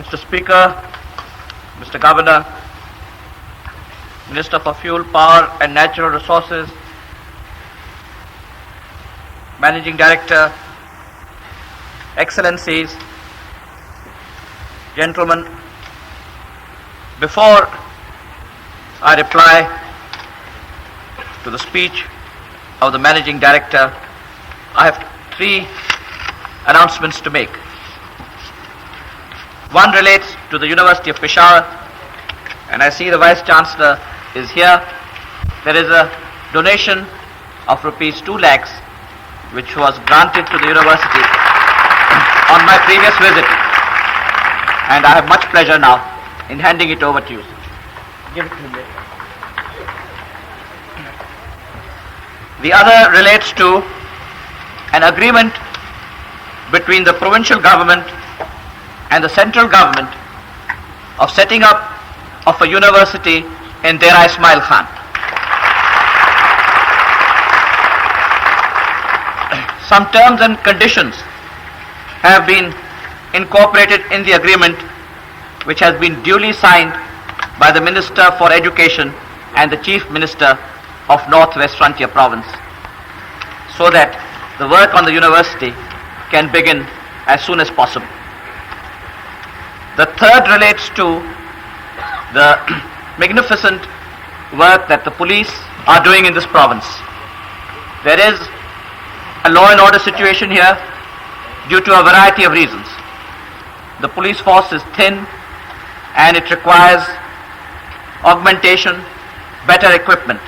Mr. Speaker, Mr. Governor, Minister for Fuel, Power and Natural Resources, Managing Director, Excellencies, gentlemen, before I reply to the speech of the Managing Director, I have three announcements to make. One relates to the University of Peshawar, and I see the Vice Chancellor is here. There is a donation of rupees 2 lakhs which was granted to the university on my previous visit, and I have much pleasure now in handing it over to you. Give it to me. The other relates to an agreement between the provincial government and the central government of setting up of a university in Dera Ismail Khan. Some terms and conditions have been incorporated in the agreement, which has been duly signed by the Minister for Education and the Chief Minister of Northwest Frontier Province, so that the work on the university can begin as soon as possible. The third relates to the magnificent work that the police are doing in this province. There is a law and order situation here due to a variety of reasons. The police force is thin and it requires augmentation, better equipment.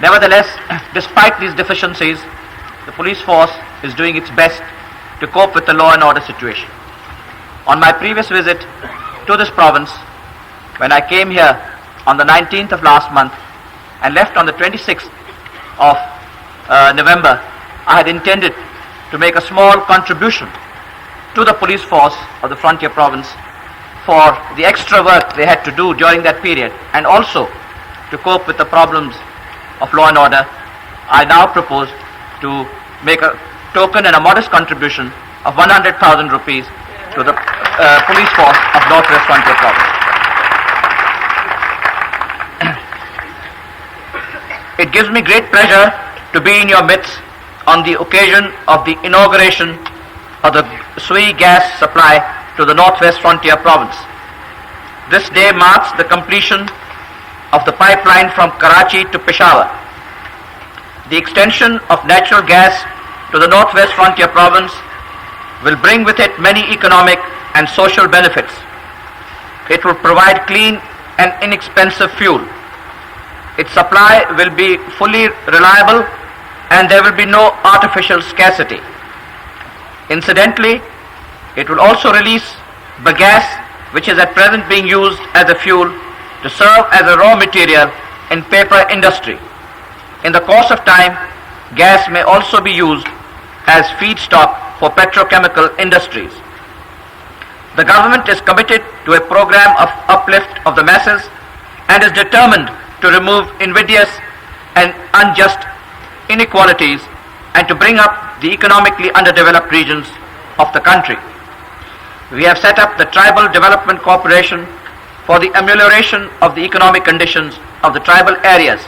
Nevertheless, despite these deficiencies, the police force is doing its best to cope with the law and order situation. On my previous visit to this province, when I came here on the 19th of last month and left on the 26th of November, I had intended to make a small contribution to the police force of the frontier province for the extra work they had to do during that period, and also to cope with the problems of law and order. I now propose to make a token and a modest contribution of 100,000 rupees to the police force of Northwest Frontier Province. It gives me great pleasure to be in your midst on the occasion of the inauguration of the sui gas supply to the Northwest Frontier Province. This day marks the completion of the pipeline from Karachi to Peshawar. The extension of natural gas to the Northwest Frontier Province will bring with it many economic and social benefits. It will provide clean and inexpensive fuel. Its supply will be fully reliable and there will be no artificial scarcity. Incidentally, it will also release bagasse, which is at present being used as a fuel to serve as a raw material in paper industry. In the course of time, gas may also be used as feedstock for petrochemical industries. The government is committed to a program of uplift of the masses and is determined to remove invidious and unjust inequalities and to bring up the economically underdeveloped regions of the country. We have set up the Tribal Development Corporation for the amelioration of the economic conditions of the tribal areas,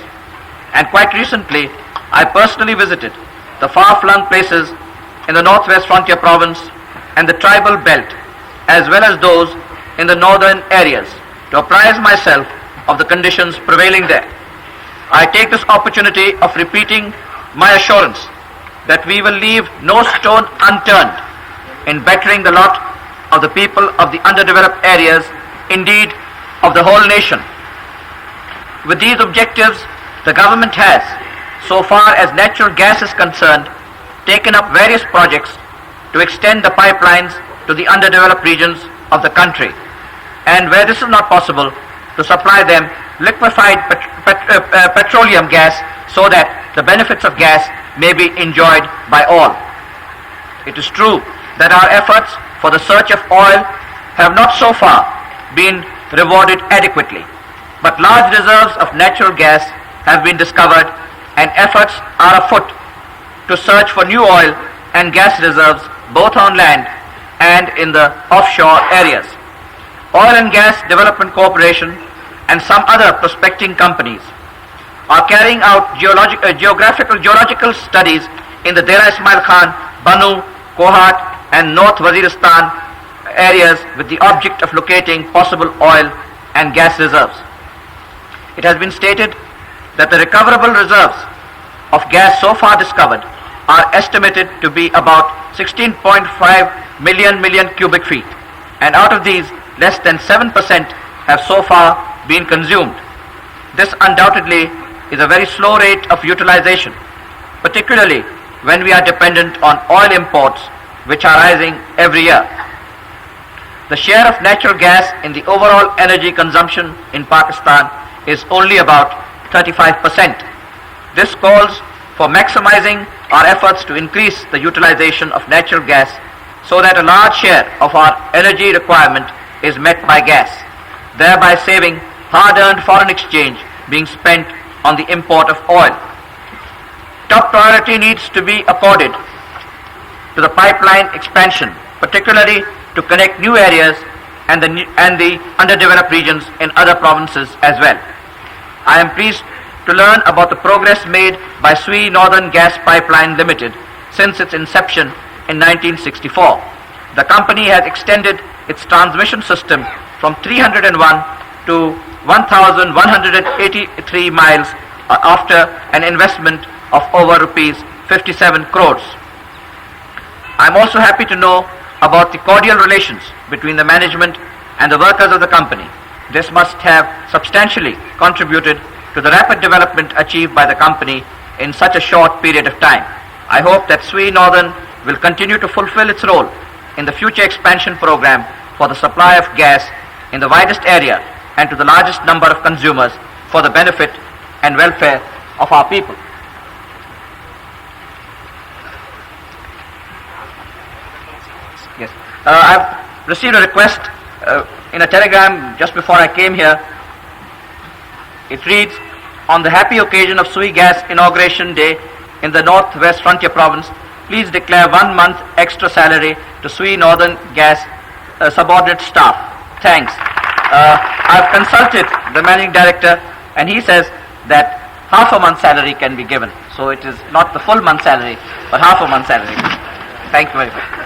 and quite recently I personally visited the far-flung places in the Northwest Frontier Province and the tribal belt, as well as those in the northern areas, to apprise myself of the conditions prevailing there. I take this opportunity of repeating my assurance that we will leave no stone unturned in bettering the lot of the people of the underdeveloped areas, indeed of the whole nation. With these objectives, the government has, so far as natural gas is concerned, taken up various projects to extend the pipelines to the underdeveloped regions of the country, and where this is not possible, to supply them liquefied petroleum gas so that the benefits of gas may be enjoyed by all. It is true that our efforts for the search of oil have not so far been rewarded adequately, but large reserves of natural gas have been discovered and efforts are afoot to search for new oil and gas reserves both on land and in the offshore areas. Oil and Gas Development Corporation and some other prospecting companies are carrying out geological studies in the Dera Ismail Khan, Banu, Kohat and North Waziristan areas with the object of locating possible oil and gas reserves. It has been stated that the recoverable reserves of gas so far discovered are estimated to be about 16.5 million cubic feet, and out of these less than 7% have so far been consumed. This undoubtedly is a very slow rate of utilization, particularly when we are dependent on oil imports which are rising every year. The share of natural gas in the overall energy consumption in Pakistan is only about 35%. This calls for maximizing our efforts to increase the utilization of natural gas so that a large share of our energy requirement is met by gas, thereby saving hard-earned foreign exchange being spent on the import of oil. Top priority needs to be accorded to the pipeline expansion, particularly to connect new areas and the underdeveloped regions in other provinces as well. I am pleased to learn about the progress made by Sui Northern Gas Pipeline Limited since its inception in 1964. The company has extended its transmission system from 301 to 1,183 miles after an investment of over rupees 57 crores. I am also happy to know about the cordial relations between the management and the workers of the company. This must have substantially contributed to the rapid development achieved by the company in such a short period of time. I hope that Sui Northern will continue to fulfill its role in the future expansion program for the supply of gas in the widest area and to the largest number of consumers for the benefit and welfare of our people. Yes, I've received a request in a telegram just before I came here. It reads, on the happy occasion of Sui Gas Inauguration Day in the Northwest Frontier Province, please declare 1 month extra salary to Sui Northern Gas subordinate staff. Thanks. I've consulted the managing director and he says that half a month's salary can be given. So it is not the full month's salary, but half a month's salary. Thank you very much.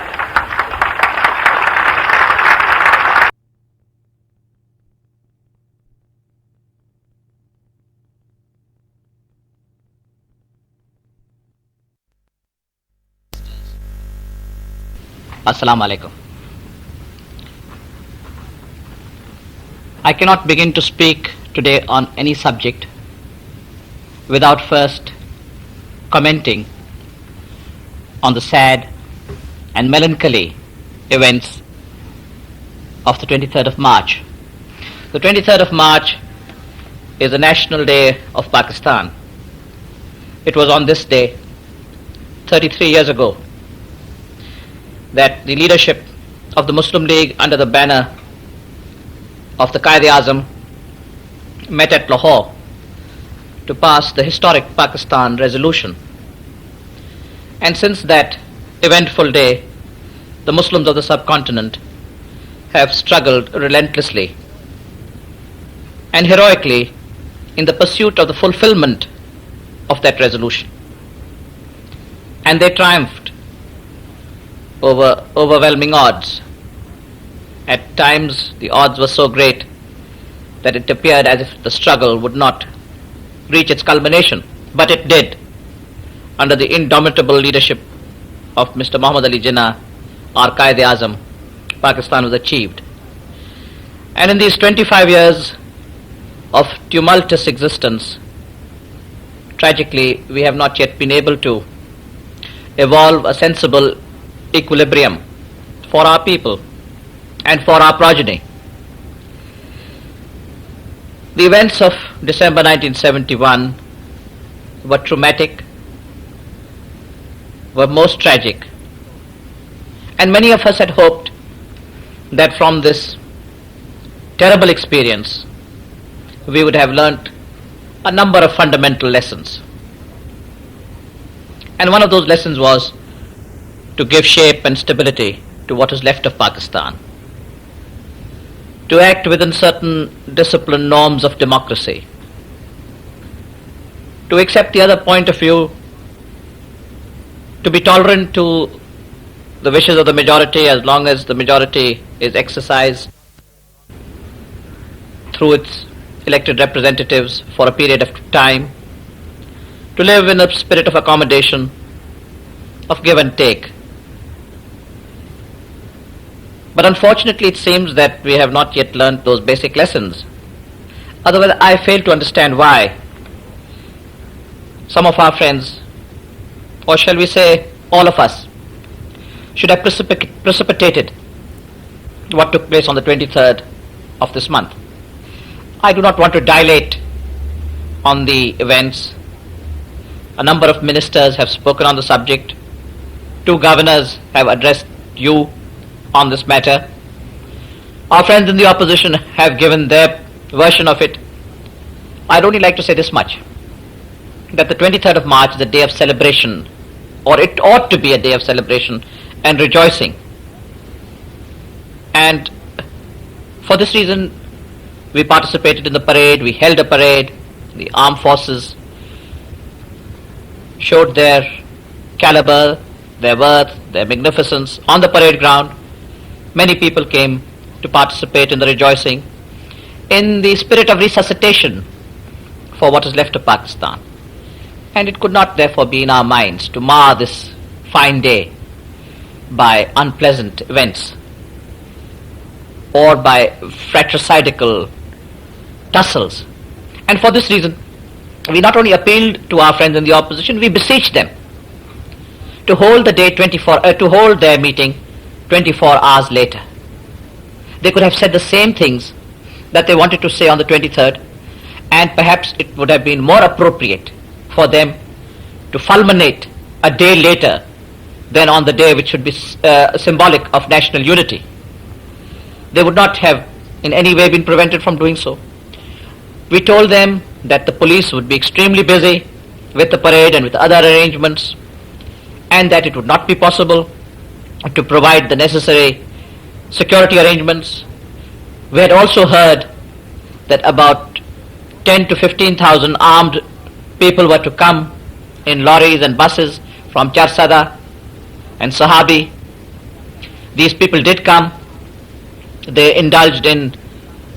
Assalamu alaikum. I cannot begin to speak today on any subject without first commenting on the sad and melancholy events of the 23rd of March. The 23rd of March is the National Day of Pakistan. It was on this day, 33 years ago, that the leadership of the Muslim League under the banner of the Quaid-e-Azam met at Lahore to pass the historic Pakistan resolution. And since that eventful day, the Muslims of the subcontinent have struggled relentlessly and heroically in the pursuit of the fulfillment of that resolution. And they triumphed over overwhelming odds. At times the odds were so great that it appeared as if the struggle would not reach its culmination, but it did. Under the indomitable leadership of Mr. Muhammad Ali Jinnah, our Quaid-e-Azam, Pakistan was achieved. And in these 25 years of tumultuous existence, tragically we have not yet been able to evolve a sensible equilibrium for our people and for our progeny. The events of December 1971 were traumatic, were most tragic, and many of us had hoped that from this terrible experience we would have learnt a number of fundamental lessons. And one of those lessons was to give shape and stability to what is left of Pakistan. to act within certain disciplined norms of democracy, to accept the other point of view, to be tolerant to the wishes of the majority as long as the majority is exercised through its elected representatives for a period of time, to live in a spirit of accommodation, of give and take. But unfortunately it seems that we have not yet learnt those basic lessons. Otherwise I fail to understand why some of our friends, or shall we say all of us, should have precipitated what took place on the 23rd of this month. I do not want to dilate on the events. A number of ministers have spoken on the subject. 2 governors have addressed you on this matter. Our friends in the opposition have given their version of it. I'd only like to say this much, that the 23rd of March is a day of celebration, or it ought to be a day of celebration and rejoicing. And for this reason, we participated in the parade, we held a parade, the armed forces showed their caliber, their worth, their magnificence on the parade ground. Many people came to participate in the rejoicing in the spirit of resuscitation for what is left of Pakistan. And it could not therefore be in our minds to mar this fine day by unpleasant events or by fratricidal tussles. And for this reason, we not only appealed to our friends in the opposition, we beseeched them to hold the day to hold their meeting 24 hours later. They could have said the same things that they wanted to say on the 23rd, and perhaps it would have been more appropriate for them to fulminate a day later than on the day which should be symbolic of national unity. They would not have in any way been prevented from doing so. We told them that the police would be extremely busy with the parade and with other arrangements, and that it would not be possible to provide the necessary security arrangements. We had also heard that about 10 to 15,000 armed people were to come in lorries and buses from Charsada and Sahabi. These people did come. They indulged in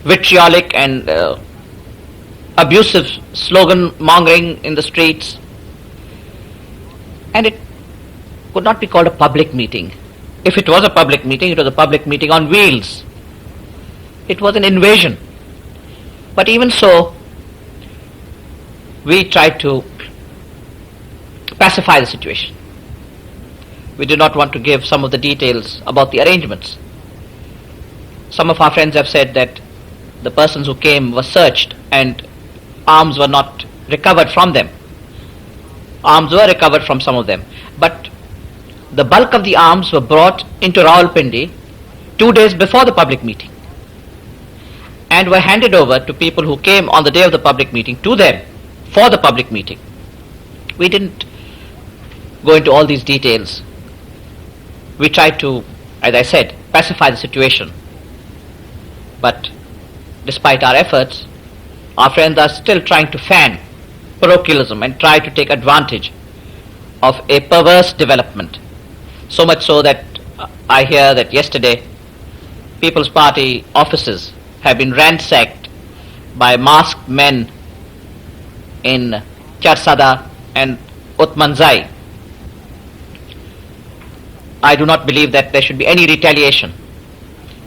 vitriolic and abusive slogan mongering in the streets, and it could not be called a public meeting. If it was a public meeting, it was a public meeting on wheels. It was an invasion. But even so, we tried to pacify the situation. We did not want to give some of the details about the arrangements. Some of our friends have said that the persons who came were searched and arms were not recovered from them. Arms were recovered from some of them, but the bulk of the arms were brought into Rawalpindi 2 days before the public meeting and were handed over to people who came on the day of the public meeting to them for the public meeting. We didn't go into all these details. We tried to, as I said, pacify the situation. But despite our efforts, our friends are still trying to fan parochialism and try to take advantage of a perverse development. So much so that I hear that yesterday People's Party offices have been ransacked by masked men in Charsada and Utmanzai. I do not believe that there should be any retaliation.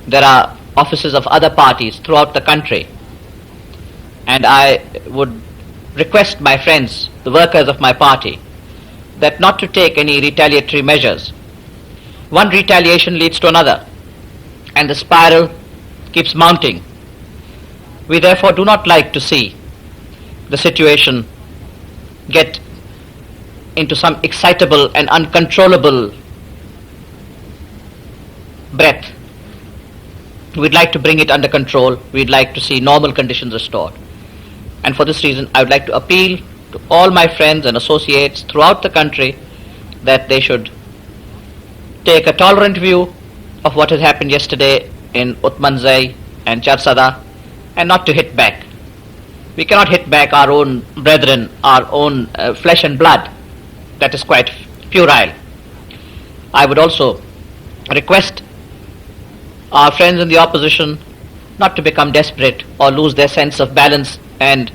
There are offices of other parties throughout the country, and I would request my friends, the workers of my party, that not to take any retaliatory measures. One retaliation leads to another, and the spiral keeps mounting. We therefore do not like to see the situation get into some excitable and uncontrollable breath. We'd like to bring it under control. We'd like to see normal conditions restored. And for this reason, I would like to appeal to all my friends and associates throughout the country that they should take a tolerant view of what has happened yesterday in Utmanzai and Charsada, and not to hit back. We cannot hit back our own brethren, our own flesh and blood. That is quite puerile. I would also request our friends in the opposition not to become desperate or lose their sense of balance and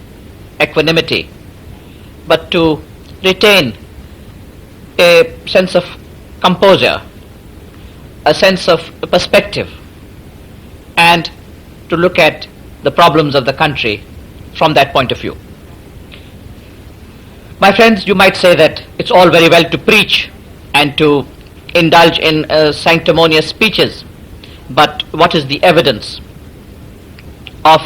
equanimity, but to retain a sense of composure, a sense of perspective, and to look at the problems of the country from that point of view. My friends, you might say that it's all very well to preach and to indulge in sanctimonious speeches, but what is the evidence of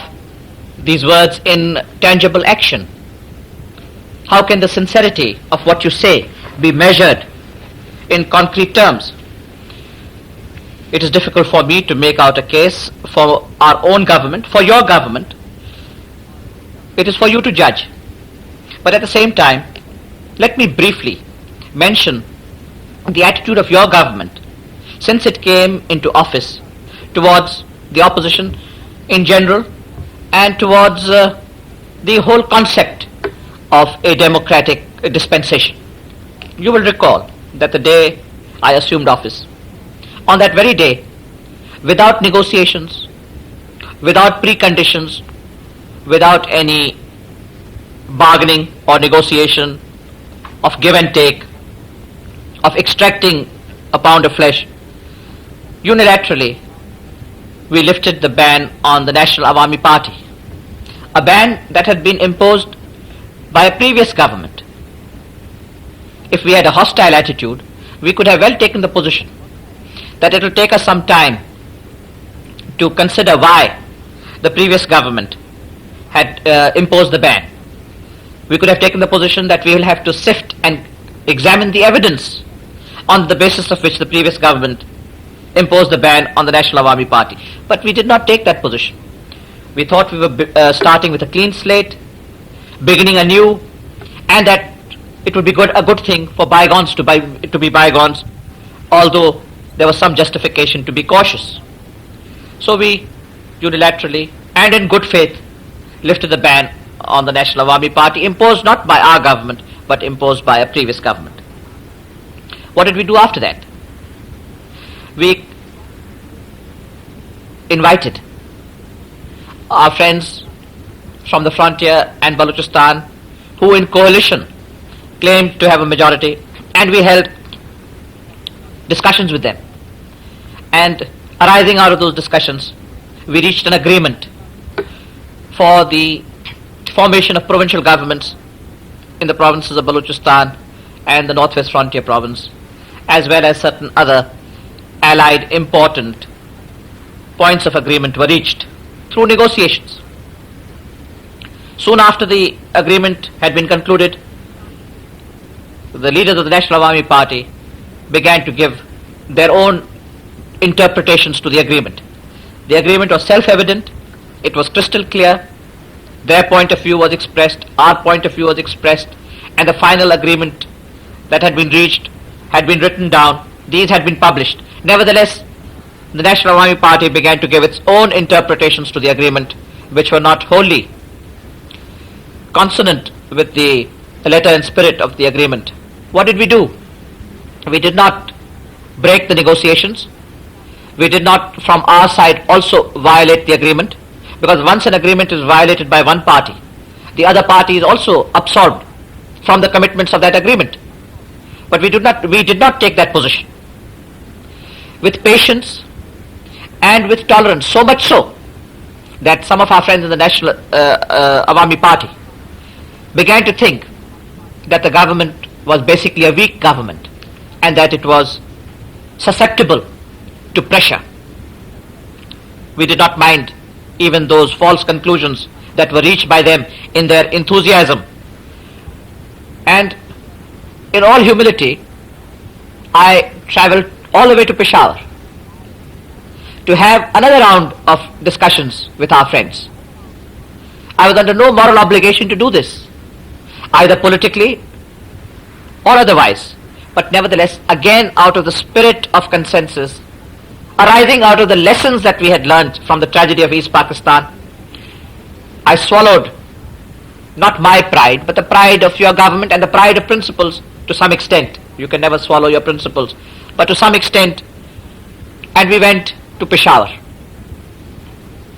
these words in tangible action? How can the sincerity of what you say be measured in concrete terms? It is difficult for me to make out a case for our own government, for your government. It is for you to judge. But at the same time, let me briefly mention the attitude of your government since it came into office towards the opposition in general and towards the whole concept of a democratic dispensation. You will recall that the day I assumed office, on that very day, without negotiations, without preconditions, without any bargaining or negotiation of give and take, of extracting a pound of flesh, unilaterally we lifted the ban on the National Awami Party, a ban that had been imposed by a previous government. If we had a hostile attitude, we could have well taken the position that it will take us some time to consider why the previous government had imposed the ban. We could have taken the position that we will have to sift and examine the evidence on the basis of which the previous government imposed the ban on the National Awami Party. But we did not take that position. We thought we were starting with a clean slate, beginning anew, and that it would be a good thing for bygones to be bygones, although there was some justification to be cautious. So we unilaterally and in good faith lifted the ban on the National Awami Party, imposed not by our government but imposed by a previous government. What did we do after that? We invited our friends from the frontier and Balochistan who in coalition claimed to have a majority, and we held discussions with them. And arising out of those discussions, we reached an agreement for the formation of provincial governments in the provinces of Balochistan and the Northwest Frontier Province, as well as certain other allied important points of agreement were reached through negotiations. Soon after the agreement had been concluded, the leaders of the National Awami Party began to give their own interpretations to the agreement. The agreement was self-evident, it was crystal clear, their point of view was expressed, our point of view was expressed, and the final agreement that had been reached had been written down, these had been published. Nevertheless, the National Awami Party began to give its own interpretations to the agreement, which were not wholly consonant with the letter and spirit of the agreement. What did we do? We did not break the negotiations. We did not, from our side, also violate the agreement, because once an agreement is violated by one party, the other party is also absorbed from the commitments of that agreement. But we did not take that position. With patience and with tolerance, so much so that some of our friends in the National Awami Party began to think that the government was basically a weak government and that it was susceptible to pressure. We did not mind even those false conclusions that were reached by them in their enthusiasm. And in all humility, I travelled all the way to Peshawar to have another round of discussions with our friends. I was under no moral obligation to do this, either politically or otherwise, but nevertheless, again out of the spirit of consensus, arising out of the lessons that we had learned from the tragedy of East Pakistan, I swallowed not my pride, but the pride of your government and the pride of principles to some extent. You can never swallow your principles, but to some extent, and we went to Peshawar.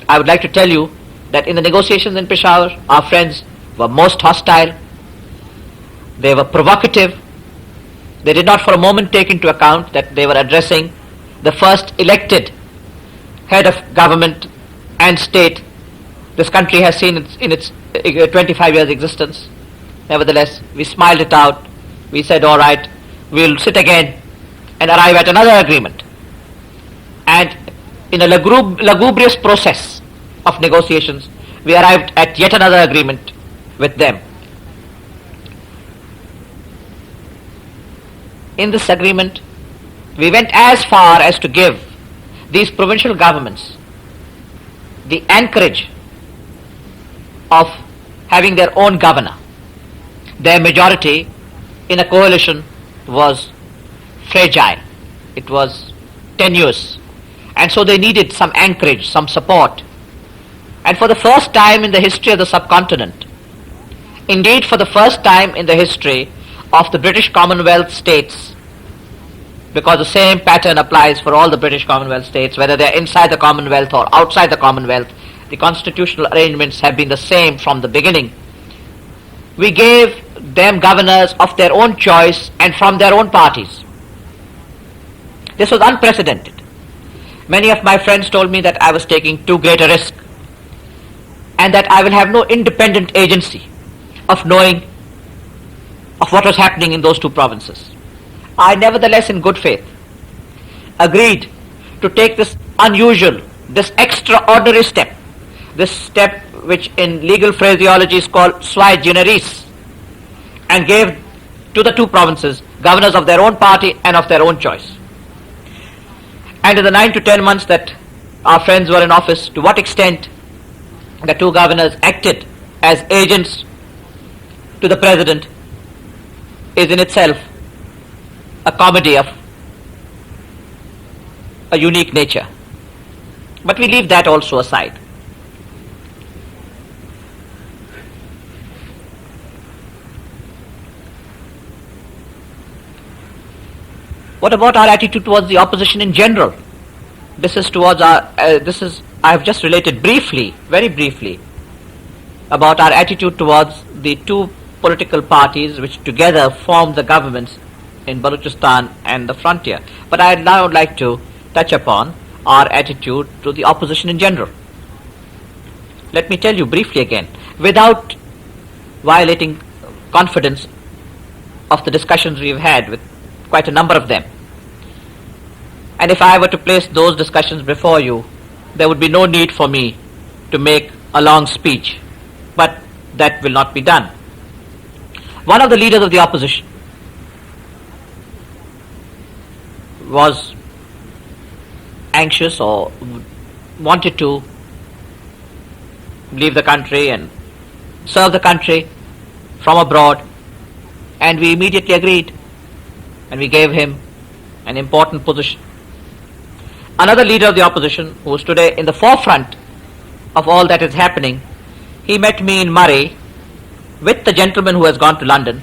I would like to tell you that in the negotiations in Peshawar, our friends were most hostile, they were provocative, they did not for a moment take into account that they were addressing the first elected head of government and state this country has seen in its 25 years existence. Nevertheless, we smiled it out. We said, all right, we'll sit again and arrive at another agreement. And in a lugubrious process of negotiations, we arrived at yet another agreement with them. In this agreement, we went as far as to give these provincial governments the anchorage of having their own governor. Their majority in a coalition was fragile, it was tenuous, and so they needed some anchorage, some support. And for the first time in the history of the subcontinent, indeed for the first time in the history of the British Commonwealth states, because the same pattern applies for all the British Commonwealth states, whether they are inside the Commonwealth or outside the Commonwealth, the constitutional arrangements have been the same from the beginning. We gave them governors of their own choice and from their own parties. This was unprecedented. Many of my friends told me that I was taking too great a risk and that I will have no independent agency of knowing of what was happening in those two provinces. I nevertheless, in good faith, agreed to take this unusual, this extraordinary step, this step which in legal phraseology is called sui generis, and gave to the two provinces governors of their own party and of their own choice. And in the 9 to 10 months that our friends were in office, to what extent the two governors acted as agents to the president is in itself a comedy of a unique nature. But we leave that also aside. What about our attitude towards the opposition in general? This is towards our, I have just related briefly, very briefly, about our attitude towards the two political parties which together form the governments in Balochistan and the frontier. But I would now like to touch upon our attitude to the opposition in general. Let me tell you briefly again, without violating confidence of the discussions we've had with quite a number of them. And if I were to place those discussions before you, there would be no need for me to make a long speech, but that will not be done. One of the leaders of the opposition was anxious or wanted to leave the country and serve the country from abroad, and we immediately agreed and we gave him an important position. Another leader of the opposition, who is today in the forefront of all that is happening, he met me in Murray with the gentleman who has gone to London,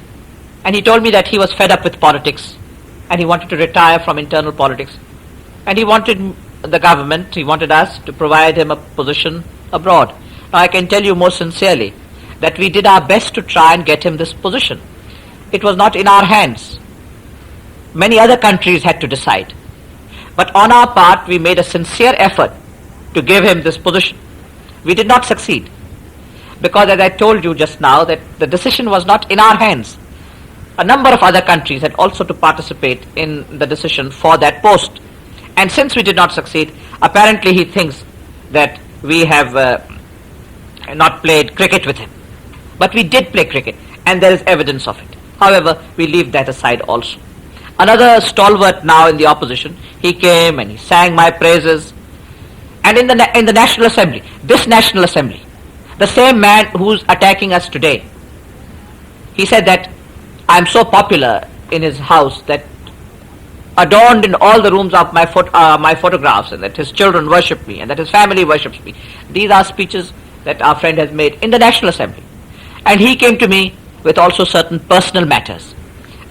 and he told me that he was fed up with politics and he wanted to retire from internal politics, and he wanted the government, he wanted us to provide him a position abroad. Now I can tell you most sincerely that we did our best to try and get him this position. It was not in our hands. Many other countries had to decide. But on our part, we made a sincere effort to give him this position. We did not succeed, because as I told you just now, that the decision was not in our hands. A number of other countries had also to participate in the decision for that post. And since we did not succeed, apparently he thinks that we have not played cricket with him. But we did play cricket, and there is evidence of it. However, we leave that aside also. Another stalwart now in the opposition, he came and he sang my praises. And in the National Assembly, this National Assembly, the same man who's attacking us today, he said that I'm so popular in his house that adorned in all the rooms of my photographs, and that his children worship me, and that his family worships me. These are speeches that our friend has made in the National Assembly. And he came to me with also certain personal matters.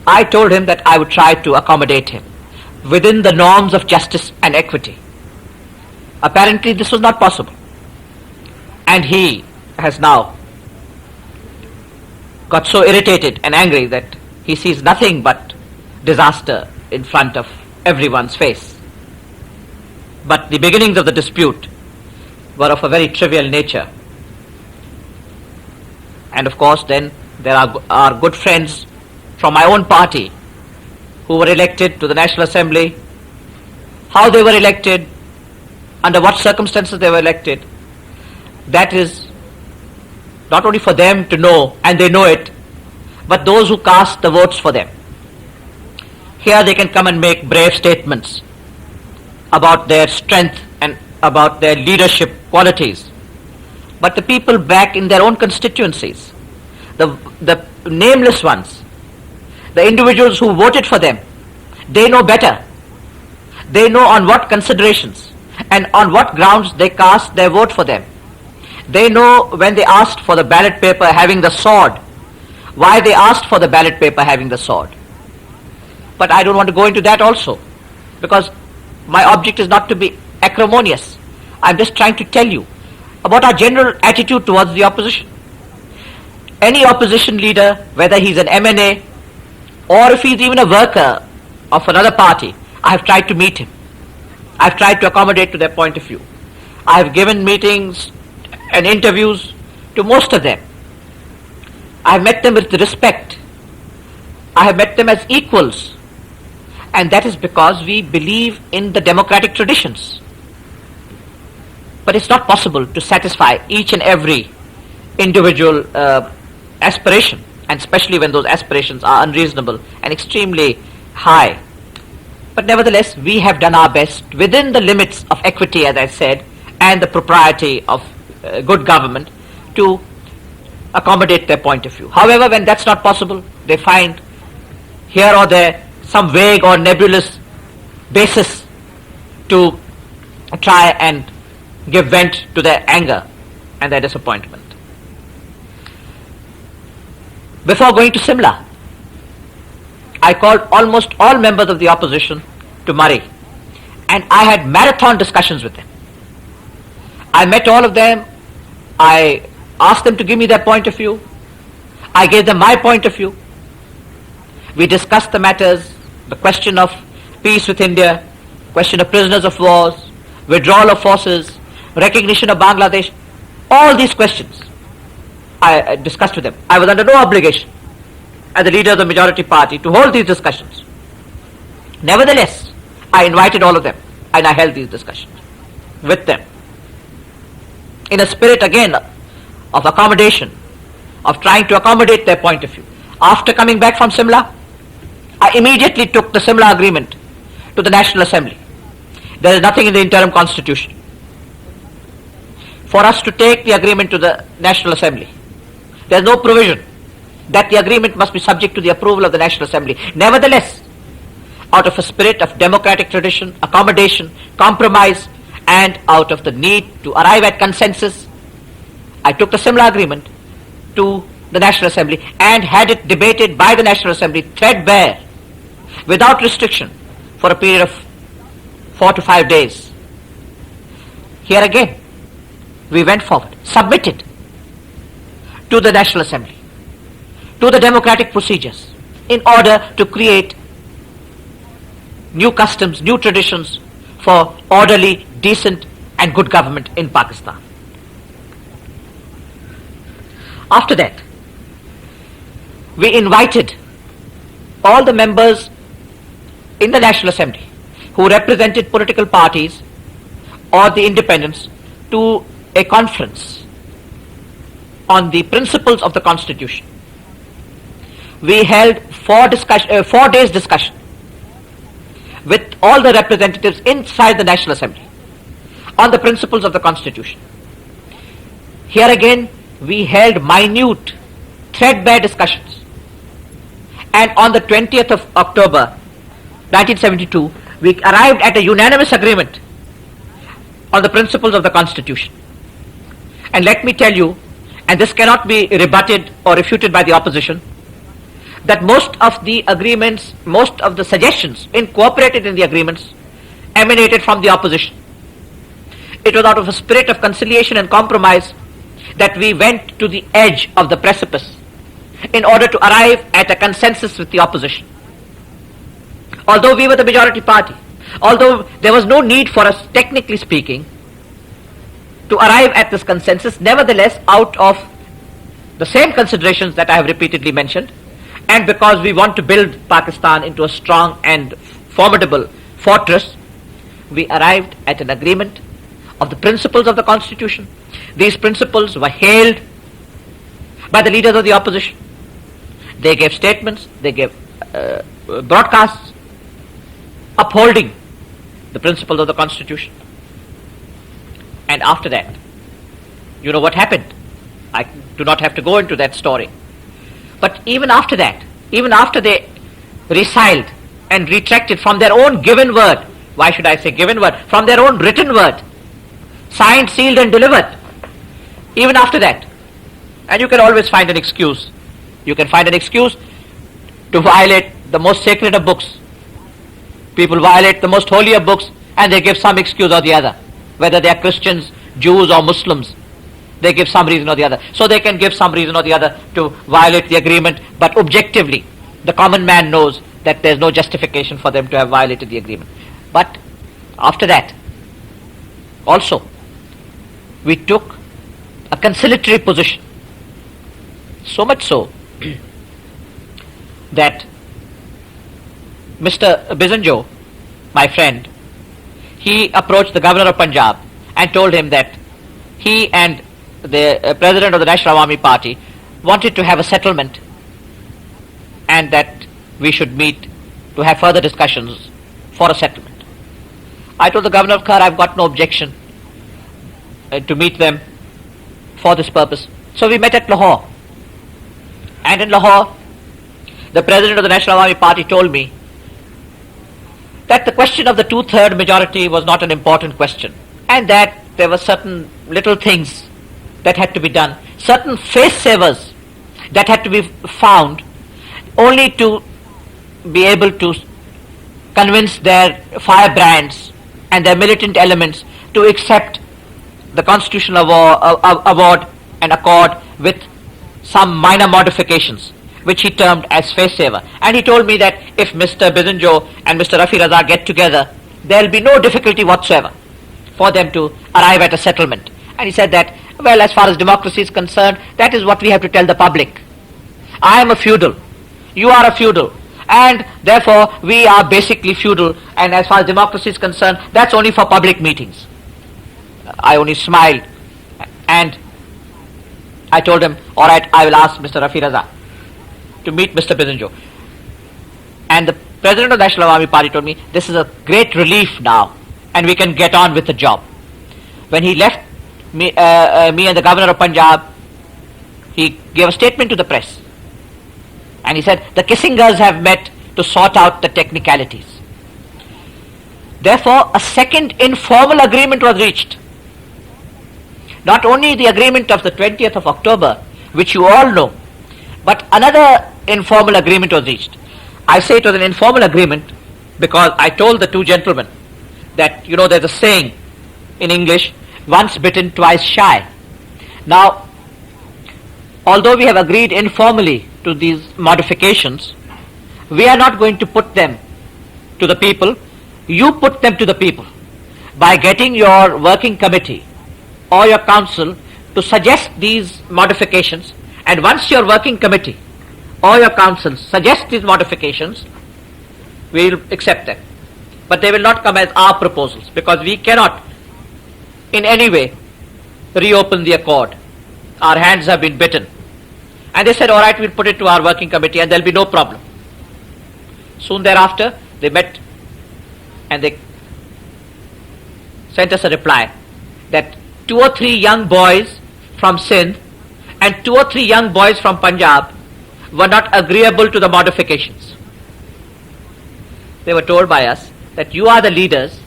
I told him that I would try to accommodate him within the norms of justice and equity. Apparently this was not possible. And he has now got so irritated and angry that he sees nothing but disaster in front of everyone's face. But the beginnings of the dispute were of a very trivial nature. And of course then there are our good friends from my own party who were elected to the National Assembly, how they were elected, under what circumstances they were elected. That is not only for them to know, and they know it, but those who cast the votes for them. Here they can come and make brave statements about their strength and about their leadership qualities. But the people back in their own constituencies, the nameless ones, the individuals who voted for them, they know better. They know on what considerations and on what grounds they cast their vote for them. They know when they asked for the ballot paper having the sword, why they asked for the ballot paper having the sword. But I don't want to go into that also, because my object is not to be acrimonious. I'm just trying to tell you about our general attitude towards the opposition. Any opposition leader, whether he's an MNA or if he's even a worker of another party, I have tried to meet him. I've tried to accommodate to their point of view. I have given meetings and interviews to most of them. I have met them with respect. I have met them as equals. And that is because we believe in the democratic traditions. But it's not possible to satisfy each and every individual aspiration, and especially when those aspirations are unreasonable and extremely high. But nevertheless, we have done our best within the limits of equity, as I said, and the propriety of good government to accommodate their point of view. However, when that's not possible, they find here or there some vague or nebulous basis to try and give vent to their anger and their disappointment. Before going to Simla, I called almost all members of the opposition to Murray, and I had marathon discussions with them. I met all of them. I asked them to give me their point of view. I gave them my point of view. We discussed the matters, the question of peace with India, question of prisoners of wars, withdrawal of forces, recognition of Bangladesh, all these questions I discussed with them. I was under no obligation as the leader of the majority party to hold these discussions. Nevertheless, I invited all of them and I held these discussions with them in a spirit again of accommodation, of trying to accommodate their point of view. After coming back from Simla, I immediately took the Simla agreement to the National Assembly. There is nothing in the interim constitution for us to take the agreement to the National Assembly. There is no provision that the agreement must be subject to the approval of the National Assembly. Nevertheless, out of a spirit of democratic tradition, accommodation, compromise, and out of the need to arrive at consensus, I took the Simla agreement to the National Assembly and had it debated by the National Assembly threadbare, without restriction, for a period of 4 to 5 days. Here again, we went forward, submitted to the National Assembly, to the democratic procedures, in order to create new customs, new traditions for orderly, decent and good government in Pakistan. After that, we invited all the members in the National Assembly who represented political parties or the independents to a conference on the principles of the Constitution. We held 4 days discussion with all the representatives inside the National Assembly on the principles of the Constitution. Here again, we held minute, threadbare discussions. And on the 20th of October, 1972, we arrived at a unanimous agreement on the principles of the Constitution. And let me tell you, and this cannot be rebutted or refuted by the opposition, that most of the agreements, most of the suggestions incorporated in the agreements emanated from the opposition. It was out of a spirit of conciliation and compromise that we went to the edge of the precipice in order to arrive at a consensus with the opposition. Although we were the majority party, although there was no need for us, technically speaking, to arrive at this consensus, nevertheless, out of the same considerations that I have repeatedly mentioned, and because we want to build Pakistan into a strong and formidable fortress, we arrived at an agreement of the principles of the Constitution. These principles were hailed by the leaders of the opposition. They gave statements, they gave broadcasts upholding the principles of the Constitution. And after that, you know what happened. I do not have to go into that story. But even after that, even after they resiled and retracted from their own given word, why should I say given word, from their own written word, signed, sealed and delivered, even after that, and you can always find an excuse. You can find an excuse to violate the most sacred of books. People violate the most holy of books and they give some excuse or the other. Whether they are Christians, Jews or Muslims, they give some reason or the other. So they can give some reason or the other to violate the agreement, but objectively, the common man knows that there is no justification for them to have violated the agreement. But after that, also, we took a conciliatory position. So much so that Mr. Bizenjo, my friend, he approached the governor of Punjab and told him that he and the president of the National Awami Party wanted to have a settlement and that we should meet to have further discussions for a settlement. I told the governor of Khar, I've got no objection to meet them for this purpose. So we met at Lahore. And in Lahore, the president of the National Awami Party told me that the question of the two-third majority was not an important question, and that there were certain little things that had to be done, certain face savers that had to be found only to be able to convince their firebrands and their militant elements to accept the constitutional award and accord with some minor modifications, which he termed as face saver. And he told me that if Mr. Bizenjo and Mr. Rafi Raza get together, there will be no difficulty whatsoever for them to arrive at a settlement. And he said that, well, as far as democracy is concerned, that is what we have to tell the public. I am a feudal, you are a feudal, and therefore we are basically feudal, and as far as democracy is concerned, that's only for public meetings. I only smiled and I told him, all right, I will ask Mr. Rafi Raza to meet Mr. Bizenjo. And the president of the National Awami Party told me, this is a great relief now and we can get on with the job. When he left me and the governor of Punjab, he gave a statement to the press and he said, the Kissingers have met to sort out the technicalities. Therefore, a second informal agreement was reached. Not only the agreement of the 20th of October, which you all know, but another informal agreement was reached. I say it was an informal agreement because I told the two gentlemen that, you know, there's a saying in English, once bitten, twice shy. Now, although we have agreed informally to these modifications, we are not going to put them to the people. You put them to the people by getting your working committee or your council to suggest these modifications, and once your working committee or your council suggests these modifications, we will accept them. But they will not come as our proposals, because we cannot in any way reopen the accord. Our hands have been bitten. And they said, all right, we'll put it to our working committee and there'll be no problem. Soon thereafter, they met and they sent us a reply that 2 or 3 young boys from Sindh and 2 or 3 young boys from Punjab were not agreeable to the modifications. they were told by us that you are the leaders,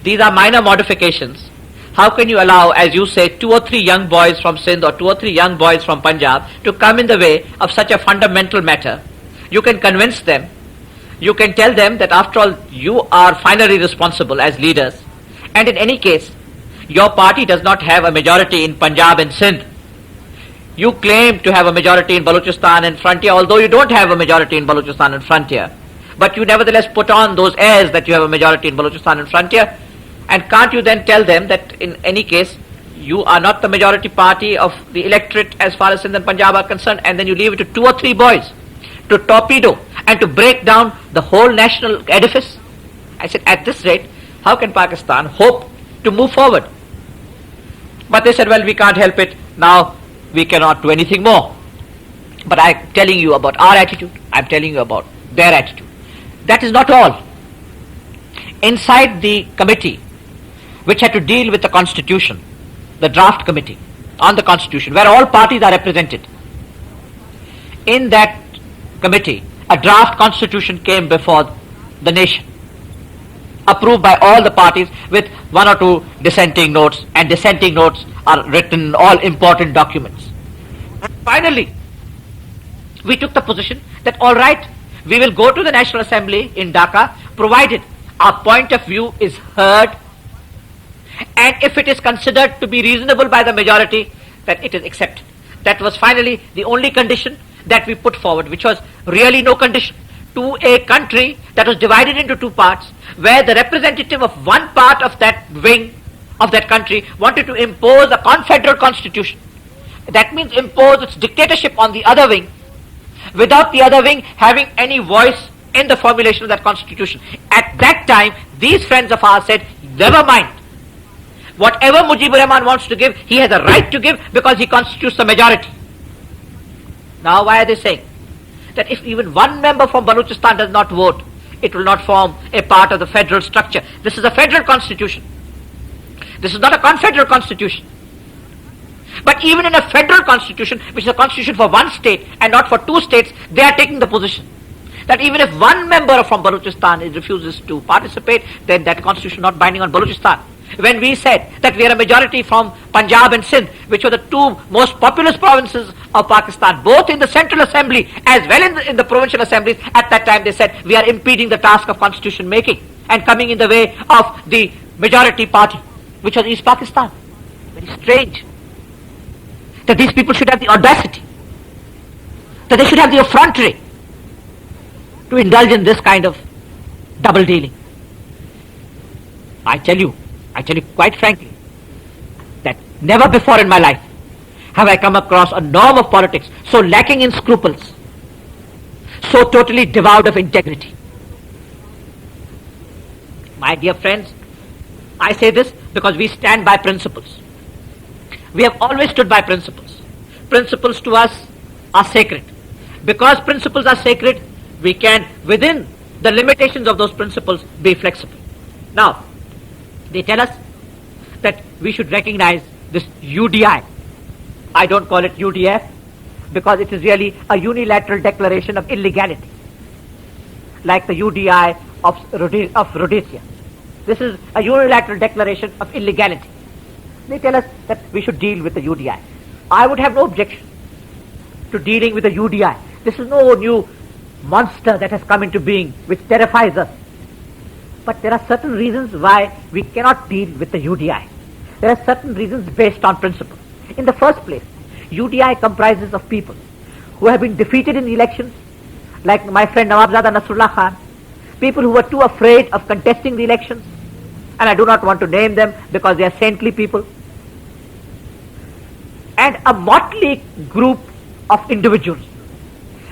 these are minor modifications. How can you allow, as you say, 2 or 3 young boys from Sindh or 2 or 3 young boys from Punjab to come in the way of such a fundamental matter? You can convince them. You can tell them that after all, you are finally responsible as leaders. And in any case, your party does not have a majority in Punjab and Sindh. You claim to have a majority in Balochistan and Frontier, although you don't have a majority in Balochistan and Frontier. But you nevertheless put on those airs that you have a majority in Balochistan and Frontier. And can't you then tell them that in any case, you are not the majority party of the electorate as far as Sindh and Punjab are concerned, and then you leave it to 2 or 3 boys to torpedo and to break down the whole national edifice? I said, at this rate, how can Pakistan hope to move forward? But they said, well, we can't help it. Now we cannot do anything more. But I'm telling you about our attitude. I'm telling you about their attitude. That is not all. Inside the committee, which had to deal with the Constitution, the draft committee on the Constitution, where all parties are represented, in that committee, a draft Constitution came before the nation, approved by all the parties with 1 or 2 dissenting notes, and dissenting notes are written in all important documents. And finally, we took the position that all right, we will go to the National Assembly in Dhaka, provided our point of view is heard, and if it is considered to be reasonable by the majority, that it is accepted. That was finally the only condition that we put forward, which was really no condition, to a country that was divided into 2 parts, where the representative of one part of that wing of that country wanted to impose a confederal constitution. That means impose its dictatorship on the other wing, without the other wing having any voice in the formulation of that constitution. At that time, these friends of ours said, never mind. Whatever Mujibur Rahman wants to give, he has a right to give because he constitutes the majority. Now why are they saying that if even one member from Balochistan does not vote, it will not form a part of the federal structure? This is a federal constitution. This is not a confederal constitution. But even in a federal constitution, which is a constitution for one state and not for 2 states, they are taking the position that even if one member from Balochistan refuses to participate, then that constitution is not binding on Balochistan. When we said that we are a majority from Punjab and Sindh, which were the 2 most populous provinces of Pakistan, both in the Central Assembly as well in the provincial assemblies, at that time they said we are impeding the task of constitution making and coming in the way of the majority party, which was East Pakistan. Very strange that these people should have the audacity, that they should have the effrontery to indulge in this kind of double dealing. I tell you quite frankly, that never before in my life have I come across a norm of politics so lacking in scruples, so totally devoid of integrity. My dear friends, I say this because we stand by principles. We have always stood by principles. Principles to us are sacred. Because principles are sacred, we can, within the limitations of those principles, be flexible. Now, they tell us that we should recognize this UDI. I don't call it UDF because it is really a unilateral declaration of illegality, like the UDI of Rhodesia. This is a unilateral declaration of illegality. They tell us that we should deal with the UDI. I would have no objection to dealing with the UDI. This is no new monster that has come into being which terrifies us. But there are certain reasons why we cannot deal with the UDI. There are certain reasons based on principles. In the first place, UDI comprises of people who have been defeated in elections, like my friend Nawabzada Nasrullah Khan, people who were too afraid of contesting the elections, and I do not want to name them because they are saintly people, and a motley group of individuals.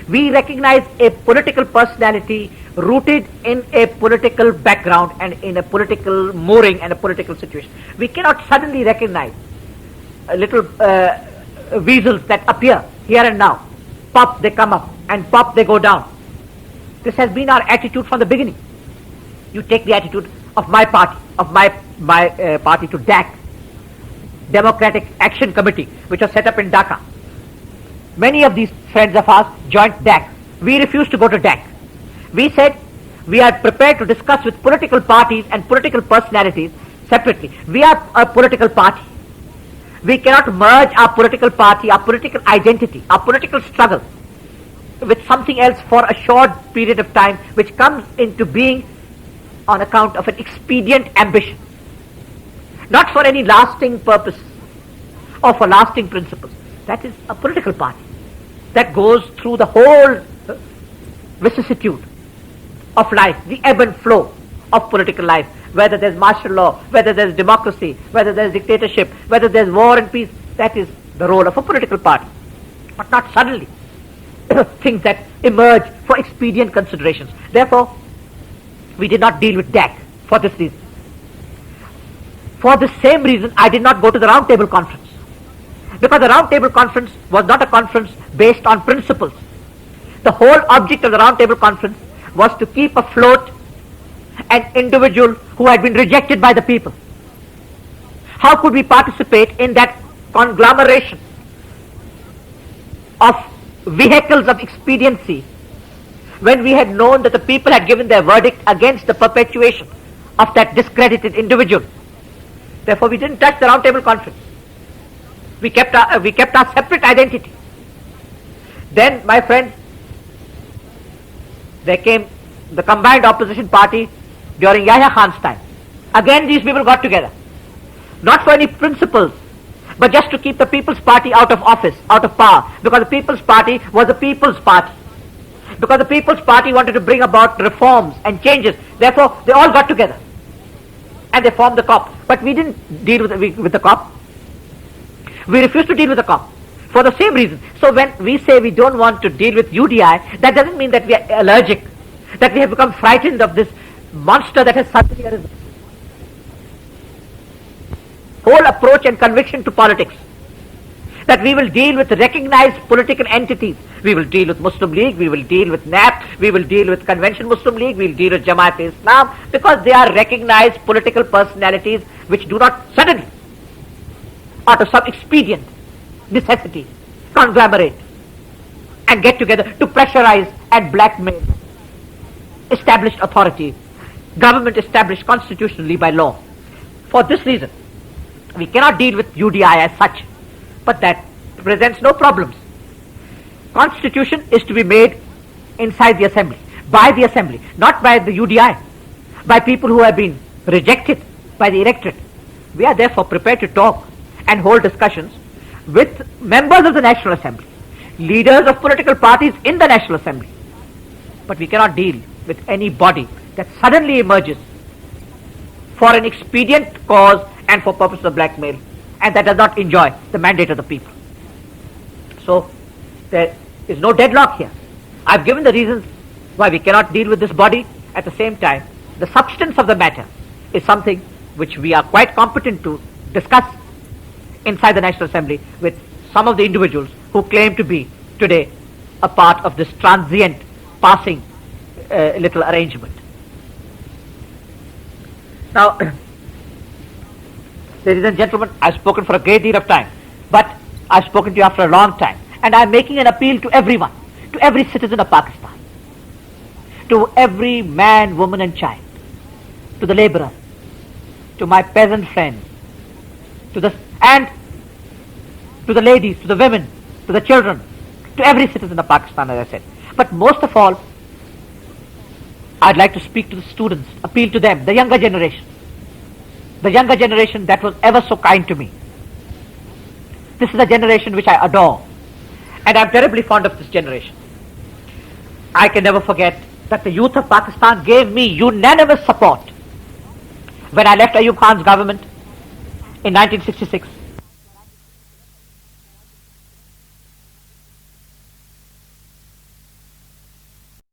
We recognize a political personality rooted in a political background and in a political mooring and a political situation. We cannot suddenly recognize little weasels that appear here and now. Pop, they come up, and pop, they go down. This has been our attitude from the beginning. You take the attitude of my party, party to DAC, Democratic Action Committee, which was set up in Dhaka. Many of these friends of ours joined DAC. We refused to go to DAC. We said We are prepared to discuss with political parties and political personalities separately. We are a political party. We cannot merge our political party, our political identity, our political struggle with something else for a short period of time which comes into being on account of an expedient ambition. Not for any lasting purpose or for lasting principles. That is a political party that goes through the whole vicissitude of life, the ebb and flow of political life, whether there's martial law, whether there's democracy, whether there's dictatorship, whether there's war and peace. That is the role of a political party. But not suddenly things that emerge for expedient considerations. Therefore, we did not deal with DAC for this reason. For the same reason, I did not go to the Round Table Conference. Because the Round Table Conference was not a conference based on principles. The whole object of the Round Table Conference was to keep afloat an individual who had been rejected by the people. How could we participate in that conglomeration of vehicles of expediency when we had known that the people had given their verdict against the perpetuation of that discredited individual? Therefore, we didn't touch the Round Table Conference. We kept our separate identity. Then, my friends, there came the combined opposition party during Yahya Khan's time. Again, these people got together. Not for any principles, but just to keep the People's Party out of office, out of power. Because the People's Party was the People's Party. Because the People's Party wanted to bring about reforms and changes. Therefore, they all got together. And they formed the COP. But we didn't deal with the COP. We refused to deal with the COP. For the same reason. So when we say we don't want to deal with UDI, that doesn't mean that we are allergic, that we have become frightened of this monster that has suddenly arisen. Whole approach and conviction to politics, that we will deal with recognized political entities. We will deal with Muslim League, we will deal with NAP, we will deal with Convention Muslim League, we will deal with Jamaat-e-Islam, because they are recognized political personalities which do not suddenly, out of some expedient, necessity, conglomerate and get together to pressurize and blackmail established authority, government established constitutionally by law. For this reason, we cannot deal with UDI as such, but that presents no problems. Constitution is to be made inside the assembly, by the assembly, not by the UDI, by people who have been rejected by the electorate. We are therefore prepared to talk and hold discussions with members of the National Assembly, leaders of political parties in the National Assembly. But we cannot deal with any body that suddenly emerges for an expedient cause and for purposes of blackmail, and that does not enjoy the mandate of the people. So there is no deadlock here. I've given the reasons why we cannot deal with this body. At the same time, the substance of the matter is something which we are quite competent to discuss inside the National Assembly with some of the individuals who claim to be today a part of this transient, passing little arrangement. Now, ladies and gentlemen, I've spoken for a great deal of time, but I've spoken to you after a long time, and I'm making an appeal to everyone, to every citizen of Pakistan, to every man, woman and child, to the laborer, to my peasant friends, to the ladies, to the women, to the children, to every citizen of Pakistan, as I said. But most of all, I'd like to speak to the students, appeal to them, the younger generation that was ever so kind to me. This is a generation which I adore, and I'm terribly fond of this generation. I can never forget that the youth of Pakistan gave me unanimous support when I left Ayub Khan's government in 1966.